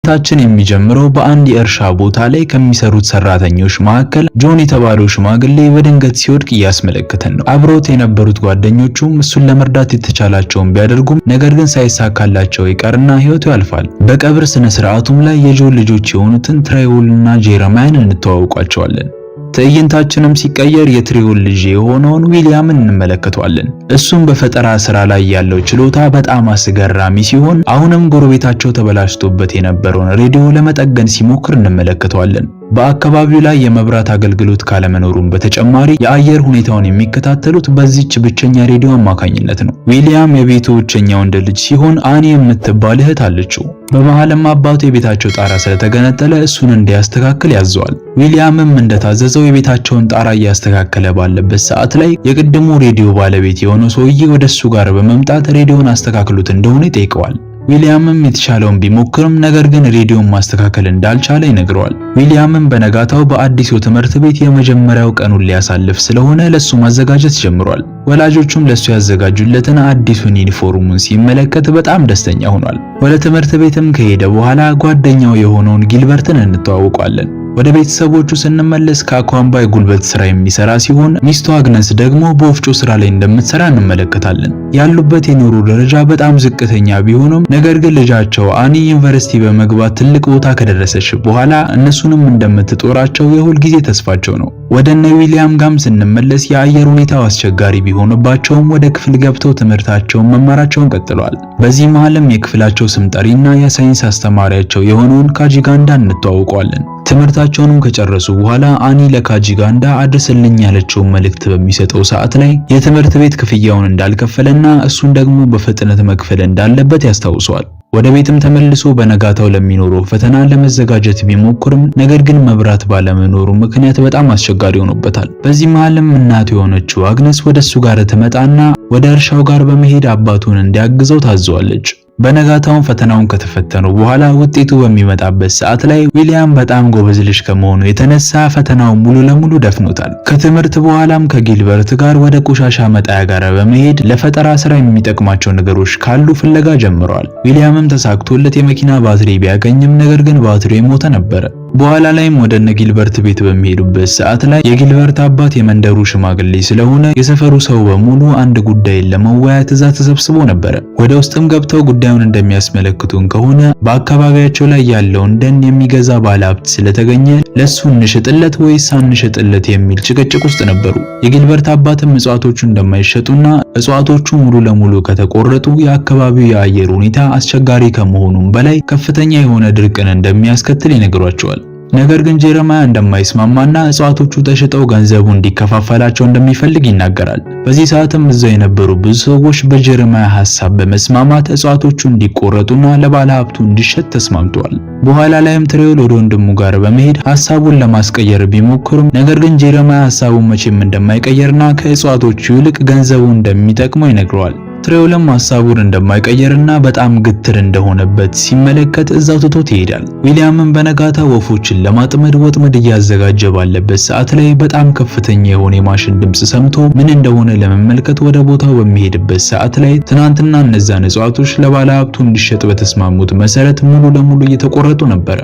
ታችን የሚጀምረው በአንድ የእርሻ ቦታ ላይ ከሚሰሩት ሰራተኞች መካከል ጆን የተባለው ሽማግሌ በድንገት ሲወድቅ እያስመለከተን ነው። አብረውት የነበሩት ጓደኞቹም እሱን ለመርዳት የተቻላቸውን ቢያደርጉም ነገር ግን ሳይሳካላቸው ይቀርና ህይወቱ ያልፋል። በቀብር ስነ ስርዓቱም ላይ የጆን ልጆች የሆኑትን ትሬውልና ጄረማያን እንተዋወቃቸዋለን። ትዕይንታችንም ሲቀየር የትሬውል ልጅ የሆነውን ዊሊያምን እንመለከተዋለን። እሱም በፈጠራ ስራ ላይ ያለው ችሎታ በጣም አስገራሚ ሲሆን አሁንም ጎረቤታቸው ተበላሽቶበት የነበረውን ሬዲዮ ለመጠገን ሲሞክር እንመለከተዋለን። በአካባቢው ላይ የመብራት አገልግሎት ካለመኖሩም በተጨማሪ የአየር ሁኔታውን የሚከታተሉት በዚህች ብቸኛ ሬዲዮ አማካኝነት ነው። ዊሊያም የቤቱ ብቸኛ ወንድ ልጅ ሲሆን አኒ የምትባል እህት አለችው። በመሃልም አባቱ የቤታቸው ጣራ ስለተገነጠለ እሱን እንዲያስተካክል ያዘዋል። ዊሊያምም እንደታዘዘው የቤታቸውን ጣራ እያስተካከለ ባለበት ሰዓት ላይ የቅድሙ ሬዲዮ ባለቤት የሆነው ሰውዬ ወደሱ ጋር በመምጣት ሬዲዮን አስተካክሉት እንደሆነ ይጠይቀዋል። ዊሊያምም የተቻለውን ቢሞክርም ነገር ግን ሬዲዮን ማስተካከል እንዳልቻለ ይነግረዋል። ዊሊያምም በነጋታው በአዲሱ ትምህርት ቤት የመጀመሪያው ቀኑን ሊያሳልፍ ስለሆነ ለሱ ማዘጋጀት ጀምሯል። ወላጆቹም ለሱ ያዘጋጁለትን አዲሱን ዩኒፎርሙን ሲመለከት በጣም ደስተኛ ሆኗል። ወደ ትምህርት ቤትም ከሄደ በኋላ ጓደኛው የሆነውን ጊልበርትን እንተዋወቃለን። ወደ ቤተሰቦቹ ስንመለስ ካኳምባ የጉልበት ስራ የሚሰራ ሲሆን ሚስቱ አግነስ ደግሞ በወፍጮ ስራ ላይ እንደምትሰራ እንመለከታለን። ያሉበት የኑሮ ደረጃ በጣም ዝቅተኛ ቢሆንም ነገር ግን ልጃቸው አኒ ዩኒቨርሲቲ በመግባት ትልቅ ቦታ ከደረሰች በኋላ እነሱንም እንደምትጦራቸው የሁል ጊዜ ተስፋቸው ነው። ወደ እነ ዊሊያም ጋም ስንመለስ የአየር ሁኔታው አስቸጋሪ ቢሆንባቸውም ወደ ክፍል ገብተው ትምህርታቸውን መማራቸውን ቀጥለዋል። በዚህ መሃልም የክፍላቸው ስም ጠሪና የሳይንስ አስተማሪያቸው የሆነውን ካጂጋንዳ እንተዋወቀዋለን። ትምህርታቸውንም ከጨረሱ በኋላ አኒ ለካጂጋንዳ አድርስልኝ ያለችውን መልእክት በሚሰጠው ሰዓት ላይ የትምህርት ቤት ክፍያውን እንዳልከፈለና እሱን ደግሞ በፍጥነት መክፈል እንዳለበት ያስታውሰዋል። ወደ ቤትም ተመልሶ በነጋታው ለሚኖረው ፈተና ለመዘጋጀት ቢሞክርም ነገር ግን መብራት ባለመኖሩ ምክንያት በጣም አስቸጋሪ ሆኖበታል። በዚህ መሃልም እናቱ የሆነችው አግነስ ወደሱ ጋር ትመጣና ወደ እርሻው ጋር በመሄድ አባቱን እንዲያግዘው ታዘዋለች። በነጋታውን ፈተናውን ከተፈተኑ በኋላ ውጤቱ በሚመጣበት ሰዓት ላይ ዊሊያም በጣም ጎበዝ ልጅ ከመሆኑ የተነሳ ፈተናውን ሙሉ ለሙሉ ደፍኖታል። ከትምህርት በኋላም ከጊልበርት ጋር ወደ ቆሻሻ መጣያ ጋር በመሄድ ለፈጠራ ስራ የሚጠቅማቸው ነገሮች ካሉ ፍለጋ ጀምረዋል። ዊሊያምም ተሳክቶለት የመኪና ባትሪ ቢያገኝም ነገር ግን ባትሪው የሞተ ነበረ። በኋላ ላይም ወደ እነ ጊልበርት ቤት በሚሄዱበት ሰዓት ላይ የጊልበርት አባት የመንደሩ ሽማግሌ ስለሆነ የሰፈሩ ሰው በሙሉ አንድ ጉዳይን ለመወያየት እዛ ተሰብስቦ ነበረ። ወደ ውስጥም ገብተው ጉዳዩን እንደሚያስመለክቱን ከሆነ በአካባቢያቸው ላይ ያለውን ደን የሚገዛ ባለሀብት ስለተገኘ ለሱ እንሽጥለት ወይስ አንሽጥለት የሚል ጭቅጭቅ ውስጥ ነበሩ። የጊልበርት አባትም እጽዋቶቹ እንደማይሸጡና እጽዋቶቹ ሙሉ ለሙሉ ከተቆረጡ የአካባቢው የአየር ሁኔታ አስቸጋሪ ከመሆኑም በላይ ከፍተኛ የሆነ ድርቅን እንደሚያስከትል ይነግሯቸዋል። ነገር ግን ጄረማያ እንደማይስማማና እጽዋቶቹ ተሽጠው ገንዘቡ እንዲከፋፈላቸው እንደሚፈልግ ይናገራል። በዚህ ሰዓትም እዛው የነበሩ ብዙ ሰዎች በጄረማያ ሐሳብ በመስማማት እጽዋቶቹ እንዲቆረጡና ለባለ ሀብቱ እንዲሸጥ ተስማምተዋል። በኋላ ላይም ትሬውል ወደ ወንድሙ ጋር በመሄድ ሐሳቡን ለማስቀየር ቢሞክርም ነገር ግን ጄረማያ ሐሳቡን መቼም እንደማይቀየርና ከእጽዋቶቹ ይልቅ ገንዘቡ እንደሚጠቅመው ይነግረዋል። ትሬውልም ሐሳቡን እንደማይቀየርና በጣም ግትር እንደሆነበት ሲመለከት እዛው ትቶት ይሄዳል። ዊሊያምም በነጋታ ወፎችን ለማጥመድ ወጥመድ እያዘጋጀ ባለበት ሰዓት ላይ በጣም ከፍተኛ የሆነ የማሽን ድምጽ ሰምቶ ምን እንደሆነ ለመመልከት ወደ ቦታው በሚሄድበት ሰዓት ላይ ትናንትና እነዛን እጽዋቶች ለባለ ሀብቱ እንዲሸጥ በተስማሙት መሰረት ሙሉ ለሙሉ እየተቆረጡ ነበረ።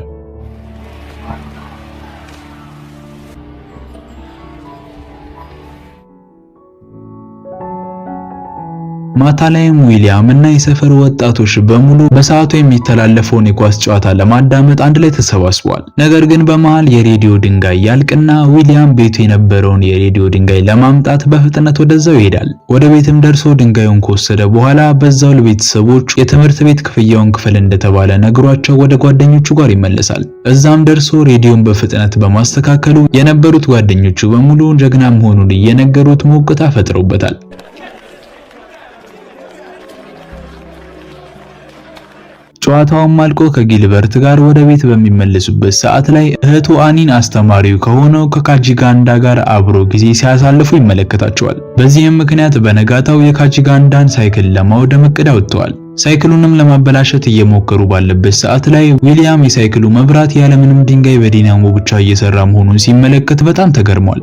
ማታ ላይም ዊሊያም እና የሰፈር ወጣቶች በሙሉ በሰዓቱ የሚተላለፈውን የኳስ ጨዋታ ለማዳመጥ አንድ ላይ ተሰባስበዋል። ነገር ግን በመሃል የሬዲዮ ድንጋይ ያልቅና ዊሊያም ቤቱ የነበረውን የሬዲዮ ድንጋይ ለማምጣት በፍጥነት ወደዛው ይሄዳል። ወደ ቤትም ደርሶ ድንጋዩን ከወሰደ በኋላ በዛው ለቤተሰቦቹ የትምህርት ቤት ክፍያውን ክፍል እንደተባለ ነግሯቸው ወደ ጓደኞቹ ጋር ይመለሳል። እዛም ደርሶ ሬዲዮን በፍጥነት በማስተካከሉ የነበሩት ጓደኞቹ በሙሉ ጀግና መሆኑን እየነገሩት ሞቅታ ፈጥረውበታል። ጨዋታውን አልቆ ከጊልበርት ጋር ወደ ቤት በሚመለሱበት ሰዓት ላይ እህቱ አኒን አስተማሪው ከሆነው ከካጂጋንዳ ጋር አብሮ ጊዜ ሲያሳልፉ ይመለከታቸዋል። በዚህም ምክንያት በነጋታው የካጂጋንዳን ሳይክል ለማውደም እቅድ አውጥተዋል። ሳይክሉንም ለማበላሸት እየሞከሩ ባለበት ሰዓት ላይ ዊሊያም የሳይክሉ መብራት ያለምንም ድንጋይ በዲናሞ ብቻ እየሰራ መሆኑን ሲመለከት በጣም ተገርሟል።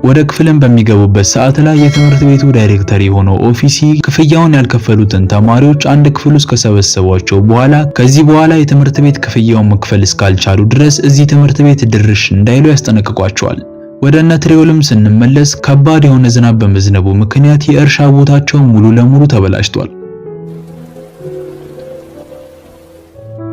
ወደ ክፍልም በሚገቡበት ሰዓት ላይ የትምህርት ቤቱ ዳይሬክተር የሆነው ኦፊሲ ክፍያውን ያልከፈሉትን ተማሪዎች አንድ ክፍል ውስጥ ከሰበሰቧቸው በኋላ ከዚህ በኋላ የትምህርት ቤት ክፍያውን መክፈል እስካልቻሉ ድረስ እዚህ ትምህርት ቤት ድርሽ እንዳይሉ ያስጠነቅቋቸዋል። ወደ እነ ትሬውልም ስንመለስ ከባድ የሆነ ዝናብ በመዝነቡ ምክንያት የእርሻ ቦታቸው ሙሉ ለሙሉ ተበላሽቷል።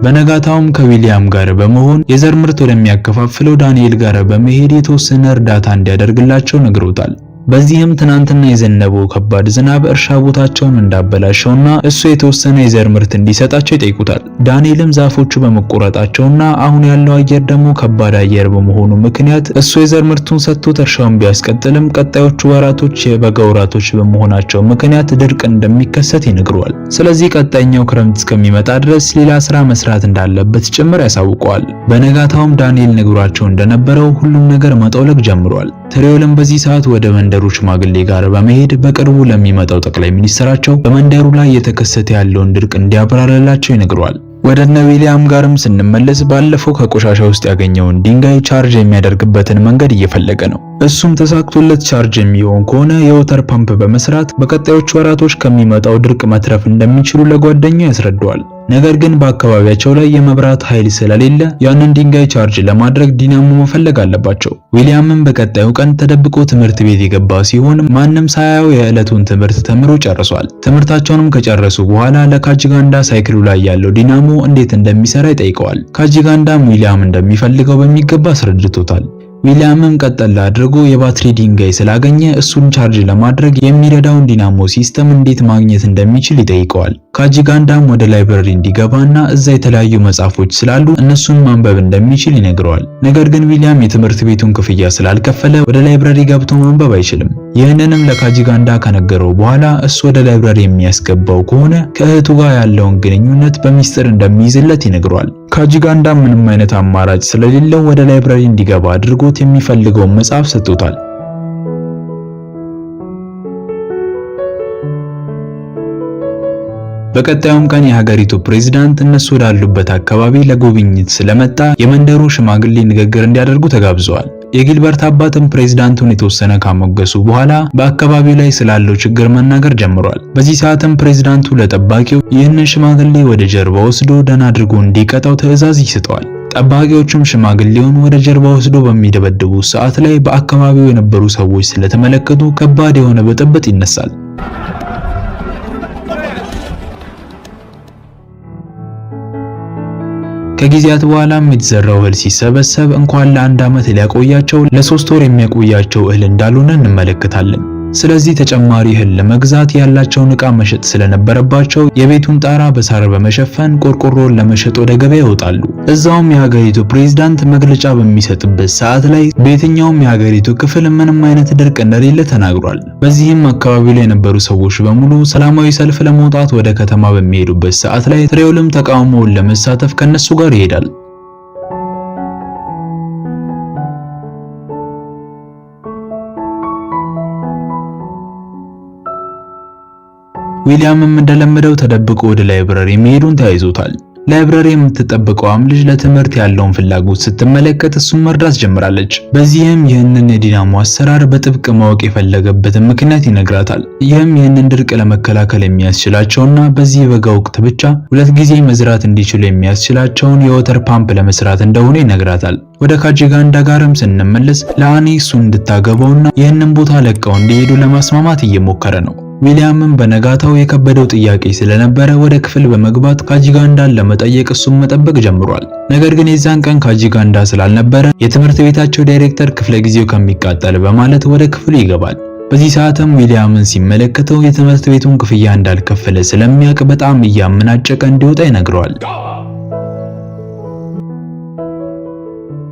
በነጋታውም ከዊሊያም ጋር በመሆን የዘር ምርት ወደሚያከፋፍለው ዳንኤል ጋር በመሄድ የተወሰነ እርዳታ እንዲያደርግላቸው ነግሮታል። በዚህም ትናንትና የዘነበው ከባድ ዝናብ እርሻ ቦታቸውን እንዳበላሸውና እሱ የተወሰነ የዘር ምርት እንዲሰጣቸው ይጠይቁታል። ዳንኤልም ዛፎቹ በመቆረጣቸውና አሁን ያለው አየር ደግሞ ከባድ አየር በመሆኑ ምክንያት እሱ የዘር ምርቱን ሰጥቶት እርሻውን ቢያስቀጥልም ቀጣዮቹ ወራቶች የበጋ ወራቶች በመሆናቸው ምክንያት ድርቅ እንደሚከሰት ይነግረዋል። ስለዚህ ቀጣይኛው ክረምት እስከሚመጣ ድረስ ሌላ ስራ መስራት እንዳለበት ጭምር ያሳውቀዋል። በነጋታውም ዳንኤል ነግሯቸው እንደነበረው ሁሉም ነገር መጠውለግ ጀምሯል። ትሬውልም በዚህ ሰዓት ወደ መንደሩ ሽማግሌ ጋር በመሄድ በቅርቡ ለሚመጣው ጠቅላይ ሚኒስትራቸው በመንደሩ ላይ እየተከሰተ ያለውን ድርቅ እንዲያብራራላቸው ይነግረዋል። ወደ እነ ዊሊያም ጋርም ስንመለስ ባለፈው ከቆሻሻ ውስጥ ያገኘውን ድንጋይ ቻርጅ የሚያደርግበትን መንገድ እየፈለገ ነው። እሱም ተሳክቶለት ቻርጅ የሚሆን ከሆነ የወተር ፓምፕ በመስራት በቀጣዮቹ ወራቶች ከሚመጣው ድርቅ መትረፍ እንደሚችሉ ለጓደኛው ያስረዳዋል። ነገር ግን በአካባቢያቸው ላይ የመብራት ኃይል ስለሌለ ያንን ድንጋይ ቻርጅ ለማድረግ ዲናሞ መፈለግ አለባቸው። ዊሊያምም በቀጣዩ ቀን ተደብቆ ትምህርት ቤት የገባ ሲሆን ማንም ሳያየው የዕለቱን ትምህርት ተምሮ ጨርሷል። ትምህርታቸውንም ከጨረሱ በኋላ ለካጂጋንዳ ሳይክሉ ላይ ያለው ዲናሞ እንዴት እንደሚሰራ ይጠይቀዋል። ካጂጋንዳም ዊሊያም እንደሚፈልገው በሚገባ አስረድቶታል። ዊሊያምም ቀጠል አድርጎ የባትሪ ድንጋይ ስላገኘ እሱን ቻርጅ ለማድረግ የሚረዳውን ዲናሞ ሲስተም እንዴት ማግኘት እንደሚችል ይጠይቀዋል። ካጂጋንዳም ወደ ላይብረሪ እንዲገባና እዛ የተለያዩ መጽሐፎች ስላሉ እነሱን ማንበብ እንደሚችል ይነግረዋል። ነገር ግን ዊሊያም የትምህርት ቤቱን ክፍያ ስላልከፈለ ወደ ላይብረሪ ገብቶ ማንበብ አይችልም። ይህንንም ለካጂጋንዳ ከነገረው በኋላ እሱ ወደ ላይብረሪ የሚያስገባው ከሆነ ከእህቱ ጋር ያለውን ግንኙነት በሚስጥር እንደሚይዝለት ይነግረዋል። ካጂጋንዳ ምንም አይነት አማራጭ ስለሌለው ወደ ላይብረሪ እንዲገባ አድርጎት የሚፈልገውን መጽሐፍ ሰጥቶታል። በቀጣዩም ቀን የሀገሪቱ ፕሬዝዳንት እነሱ ወዳሉበት አካባቢ ለጉብኝት ስለመጣ የመንደሩ ሽማግሌ ንግግር እንዲያደርጉ ተጋብዘዋል። የጊልበርት አባትም ፕሬዝዳንቱን የተወሰነ ካሞገሱ በኋላ በአካባቢው ላይ ስላለው ችግር መናገር ጀምሯል። በዚህ ሰዓትም ፕሬዝዳንቱ ለጠባቂው ይህንን ሽማግሌ ወደ ጀርባ ወስዶ ደህና አድርጎ እንዲቀጣው ትዕዛዝ ይሰጠዋል። ጠባቂዎቹም ሽማግሌውን ወደ ጀርባ ወስዶ በሚደበድቡ ሰዓት ላይ በአካባቢው የነበሩ ሰዎች ስለተመለከቱ ከባድ የሆነ ብጥብጥ ይነሳል። ከጊዜያት በኋላም የተዘራው እህል ሲሰበሰብ እንኳን ለአንድ ዓመት ሊያቆያቸው ለ3 ወር የሚያቆያቸው እህል እንዳልሆነ እንመለከታለን። ስለዚህ ተጨማሪ እህል ለመግዛት ያላቸውን ዕቃ መሸጥ ስለነበረባቸው የቤቱን ጣራ በሳር በመሸፈን ቆርቆሮን ለመሸጥ ወደ ገበያ ይወጣሉ። እዛውም የሀገሪቱ ፕሬዝዳንት መግለጫ በሚሰጥበት ሰዓት ላይ በየትኛውም የሀገሪቱ ክፍል ምንም አይነት ድርቅ እንደሌለ ተናግሯል። በዚህም አካባቢው ላይ የነበሩ ሰዎች በሙሉ ሰላማዊ ሰልፍ ለመውጣት ወደ ከተማ በሚሄዱበት ሰዓት ላይ ትሬውልም ተቃውሞውን ለመሳተፍ ከነሱ ጋር ይሄዳል። ዊሊያምም እንደለመደው ተደብቆ ወደ ላይብረሪ መሄዱን ተያይዞታል። ላይብረሪ የምትጠብቀውም ልጅ ለትምህርት ያለውን ፍላጎት ስትመለከት እሱን መርዳት ጀምራለች። በዚህም ይህንን የዲናሞ አሰራር በጥብቅ ማወቅ የፈለገበትን ምክንያት ይነግራታል። ይህም ይህንን ድርቅ ለመከላከል የሚያስችላቸውና በዚህ በጋ ወቅት ብቻ 2 ጊዜ መዝራት እንዲችሉ የሚያስችላቸውን የወተር ፓምፕ ለመስራት እንደሆነ ይነግራታል። ወደ ካጂጋንዳ ጋርም ስንመለስ ለአኒ እሱን እንድታገባውና ይህንን ቦታ ለቀው እንዲሄዱ ለማስማማት እየሞከረ ነው። ዊሊያምም በነጋታው የከበደው ጥያቄ ስለነበረ ወደ ክፍል በመግባት ካጂጋንዳን ለመጠየቅ እሱን መጠበቅ ጀምሯል። ነገር ግን የዛን ቀን ካጂጋንዳ ስላልነበረ የትምህርት ቤታቸው ዳይሬክተር ክፍለ ጊዜው ከሚቃጠል በማለት ወደ ክፍሉ ይገባል። በዚህ ሰዓትም ዊሊያምን ሲመለከተው የትምህርት ቤቱን ክፍያ እንዳልከፈለ ስለሚያውቅ በጣም እያመናጨቀ እንዲወጣ ይነግረዋል።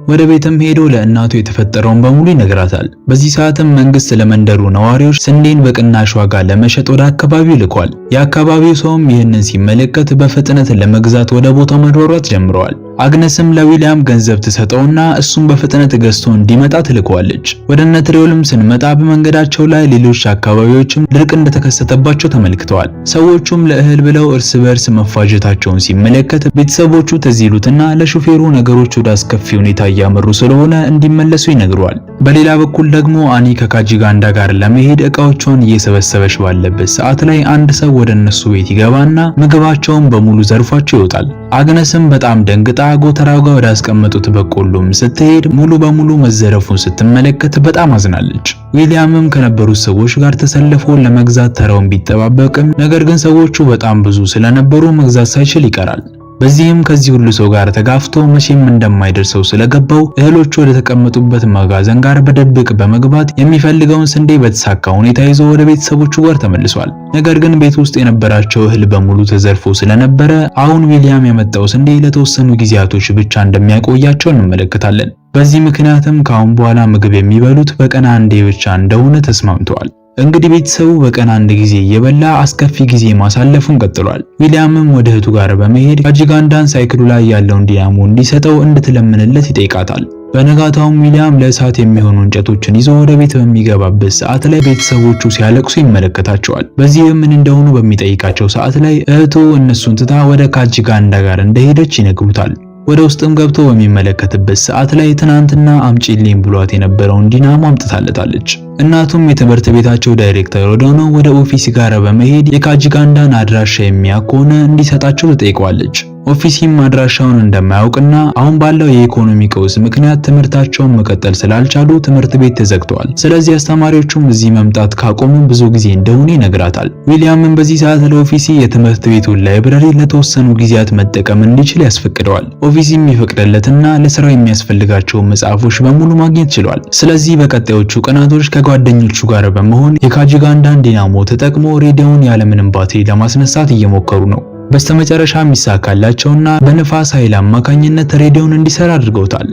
ወደ ቤትም ሄዶ ለእናቱ የተፈጠረውን በሙሉ ይነግራታል። በዚህ ሰዓትም መንግስት ለመንደሩ ነዋሪዎች ስንዴን በቅናሽ ዋጋ ለመሸጥ ወደ አካባቢው ልኳል። የአካባቢው ሰውም ይህንን ሲመለከት በፍጥነት ለመግዛት ወደ ቦታው መሯሯጥ ጀምረዋል። አግነስም ለዊሊያም ገንዘብ ትሰጠውና እሱም በፍጥነት ገዝቶ እንዲመጣ ትልከዋለች። ወደ እነ ትሬውልም ስንመጣ በመንገዳቸው ላይ ሌሎች አካባቢዎችም ድርቅ እንደተከሰተባቸው ተመልክተዋል። ሰዎቹም ለእህል ብለው እርስ በርስ መፋጀታቸውን ሲመለከት ቤተሰቦቹ ትዝ ይሉትና ለሹፌሩ ነገሮች ወደ አስከፊ ሁኔታ እያመሩ ስለሆነ እንዲመለሱ ይነግረዋል። በሌላ በኩል ደግሞ አኒ ከካጂጋንዳ ጋር ለመሄድ እቃዎቿን እየሰበሰበች ባለበት ሰዓት ላይ አንድ ሰው ወደ እነሱ ቤት ይገባና ምግባቸውን በሙሉ ዘርፏቸው ይወጣል። አግነስም በጣም ደንግጣ ጎተራው ጋር ወደ አስቀመጡት በቆሎም ስትሄድ ሙሉ በሙሉ መዘረፉን ስትመለከት በጣም አዝናለች። ዊሊያምም ከነበሩት ሰዎች ጋር ተሰልፎ ለመግዛት ተራውን ቢጠባበቅም ነገር ግን ሰዎቹ በጣም ብዙ ስለነበሩ መግዛት ሳይችል ይቀራል። በዚህም ከዚህ ሁሉ ሰው ጋር ተጋፍቶ መቼም እንደማይደርሰው ስለገባው እህሎቹ ወደ ተቀመጡበት መጋዘን ጋር በደብቅ በመግባት የሚፈልገውን ስንዴ በተሳካ ሁኔታ ይዞ ወደ ቤተሰቦቹ ጋር ተመልሷል። ነገር ግን ቤት ውስጥ የነበራቸው እህል በሙሉ ተዘርፎ ስለነበረ አሁን ዊሊያም ያመጣው ስንዴ ለተወሰኑ ጊዜያቶች ብቻ እንደሚያቆያቸው እንመለከታለን። በዚህ ምክንያትም ከአሁን በኋላ ምግብ የሚበሉት በቀን አንዴ ብቻ እንደሆነ ተስማምተዋል። እንግዲህ ቤተሰቡ በቀን አንድ ጊዜ እየበላ አስከፊ ጊዜ ማሳለፉን ቀጥሏል። ዊሊያምም ወደ እህቱ ጋር በመሄድ ካጂጋንዳን ሳይክሉ ላይ ያለውን ዲናሞ እንዲሰጠው እንድትለምንለት ይጠይቃታል። በነጋታውም ዊሊያም ለእሳት የሚሆኑ እንጨቶችን ይዞ ወደ ቤት በሚገባበት ሰዓት ላይ ቤተሰቦቹ ሲያለቅሱ ይመለከታቸዋል። በዚህም ምን እንደሆኑ በሚጠይቃቸው ሰዓት ላይ እህቱ እነሱን ትታ ወደ ካጂጋንዳ ጋር እንደሄደች ይነግሩታል። ወደ ውስጥም ገብቶ በሚመለከትበት ሰዓት ላይ ትናንትና አምጪልኝ ብሏት የነበረውን ዲናሞ አምጥታለታለች። እናቱም የትምህርት ቤታቸው ዳይሬክተር ወደሆነው ወደ ኦፊስ ጋር በመሄድ የካጂጋንዳን አድራሻ የሚያውቅ ከሆነ እንዲሰጣቸው ትጠይቀዋለች። ኦፊሲም አድራሻውን እንደማያውቅና አሁን ባለው የኢኮኖሚ ቀውስ ምክንያት ትምህርታቸውን መቀጠል ስላልቻሉ ትምህርት ቤት ተዘግተዋል። ስለዚህ አስተማሪዎቹም እዚህ መምጣት ካቆሙ ብዙ ጊዜ እንደሆነ ይነግራታል። ዊሊያምም በዚህ ሰዓት ለኦፊሲ የትምህርት ቤቱን ላይብረሪ ለተወሰኑ ጊዜያት መጠቀም እንዲችል ያስፈቅደዋል። ኦፊሲም ይፈቅድለትና ለስራው የሚያስፈልጋቸውን መጽሐፎች በሙሉ ማግኘት ችሏል። ስለዚህ በቀጣዮቹ ቀናቶች ከጓደኞቹ ጋር በመሆን የካጂጋንዳን ዲናሞ ተጠቅሞ ሬዲዮውን ያለምንም ባትሪ ለማስነሳት እየሞከሩ ነው። በስተመጨረሻ የሚሳካላቸውና በንፋስ ኃይል አማካኝነት ሬዲዮን እንዲሰራ አድርገውታል።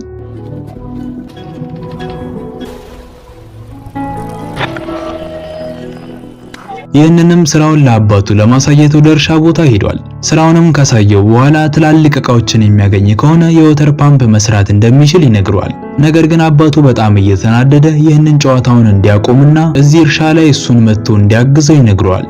ይህንንም ስራውን ለአባቱ ለማሳየት ወደ እርሻ ቦታ ሄዷል። ስራውንም ካሳየው በኋላ ትላልቅ እቃዎችን የሚያገኝ ከሆነ የወተር ፓምፕ መስራት እንደሚችል ይነግረዋል። ነገር ግን አባቱ በጣም እየተናደደ ይህንን ጨዋታውን እንዲያቆምና እዚህ እርሻ ላይ እሱን መጥቶ እንዲያግዘው ይነግረዋል።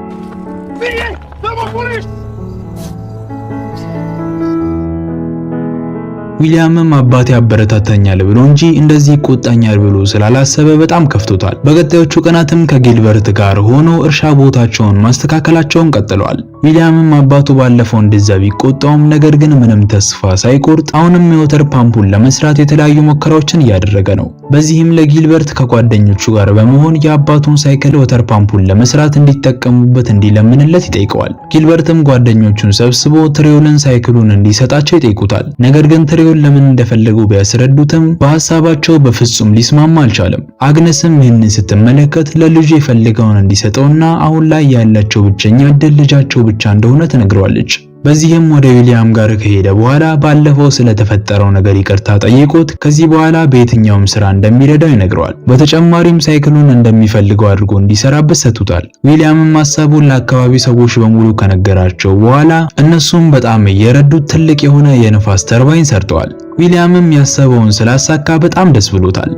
ዊሊያምም አባቴ አበረታታኛል ብሎ እንጂ እንደዚህ ይቆጣኛል ብሎ ስላላሰበ በጣም ከፍቶታል። በቀጣዮቹ ቀናትም ከጊልበርት ጋር ሆኖ እርሻ ቦታቸውን ማስተካከላቸውን ቀጥለዋል። ዊሊያምም አባቱ ባለፈው እንደዛ ቢቆጣውም ነገር ግን ምንም ተስፋ ሳይቆርጥ አሁንም የወተር ፓምፑን ለመስራት የተለያዩ ሙከራዎችን እያደረገ ነው። በዚህም ለጊልበርት ከጓደኞቹ ጋር በመሆን የአባቱን ሳይክል ወተር ፓምፑን ለመስራት እንዲጠቀሙበት እንዲለምንለት ይጠይቀዋል። ጊልበርትም ጓደኞቹን ሰብስቦ ትሬውልን ሳይክሉን እንዲሰጣቸው ይጠይቁታል። ነገር ግን ትሬውል ለምን እንደፈለጉ ቢያስረዱትም በሐሳባቸው በፍጹም ሊስማማ አልቻለም። አግነስም ይህንን ስትመለከት ለልጁ የፈለገውን እንዲሰጠውና አሁን ላይ ያላቸው ብቸኛ እድል ልጃቸው ብቻ እንደሆነ ትነግረዋለች። በዚህም ወደ ዊሊያም ጋር ከሄደ በኋላ ባለፈው ስለተፈጠረው ነገር ይቅርታ ጠይቆት ከዚህ በኋላ በየትኛውም ስራ እንደሚረዳው ይነግረዋል። በተጨማሪም ሳይክሉን እንደሚፈልገው አድርጎ እንዲሰራበት ሰጥቶታል። ዊሊያምም ሐሳቡን ለአካባቢ ሰዎች በሙሉ ከነገራቸው በኋላ እነሱም በጣም እየረዱት ትልቅ የሆነ የንፋስ ተርባይን ሰርተዋል። ዊሊያምም ያሰበውን ስላሳካ በጣም ደስ ብሎታል።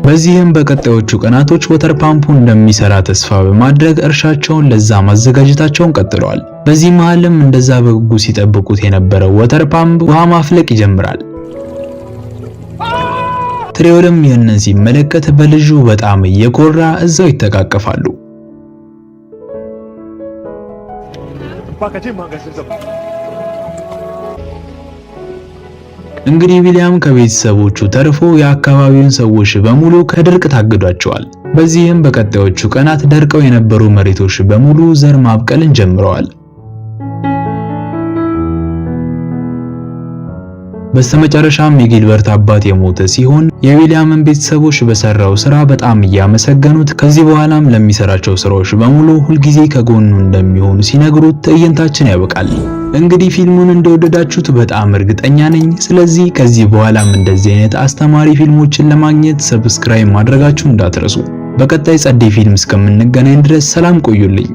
በዚህም በቀጣዮቹ ቀናቶች ወተር ፓምፑን እንደሚሰራ ተስፋ በማድረግ እርሻቸውን ለዛ ማዘጋጀታቸውን ቀጥለዋል። በዚህ መሃልም እንደዛ በጉጉ ሲጠብቁት የነበረው ወተር ፓምፕ ውሃ ማፍለቅ ይጀምራል። ትሬውልም ይህንን ሲመለከት በልጁ በጣም እየኮራ እዛው ይተቃቀፋሉ። እንግዲህ ዊሊያም ከቤተሰቦቹ ተርፎ የአካባቢውን ሰዎች በሙሉ ከድርቅ ታግዷቸዋል። በዚህም በቀጣዮቹ ቀናት ደርቀው የነበሩ መሬቶች በሙሉ ዘር ማብቀልን ጀምረዋል። በስተመጨረሻም የጊልበርት አባት የሞተ ሲሆን የዊሊያምን ቤተሰቦች በሰራው ስራ በጣም እያመሰገኑት ከዚህ በኋላም ለሚሰራቸው ስራዎች በሙሉ ሁልጊዜ ከጎኑ እንደሚሆኑ ሲነግሩት ትዕይንታችን ያበቃል። እንግዲህ ፊልሙን እንደወደዳችሁት በጣም እርግጠኛ ነኝ። ስለዚህ ከዚህ በኋላም እንደዚህ አይነት አስተማሪ ፊልሞችን ለማግኘት ሰብስክራይብ ማድረጋችሁን እንዳትረሱ። በቀጣይ ጸዴ ፊልም እስከምንገናኝ ድረስ ሰላም ቆዩልኝ።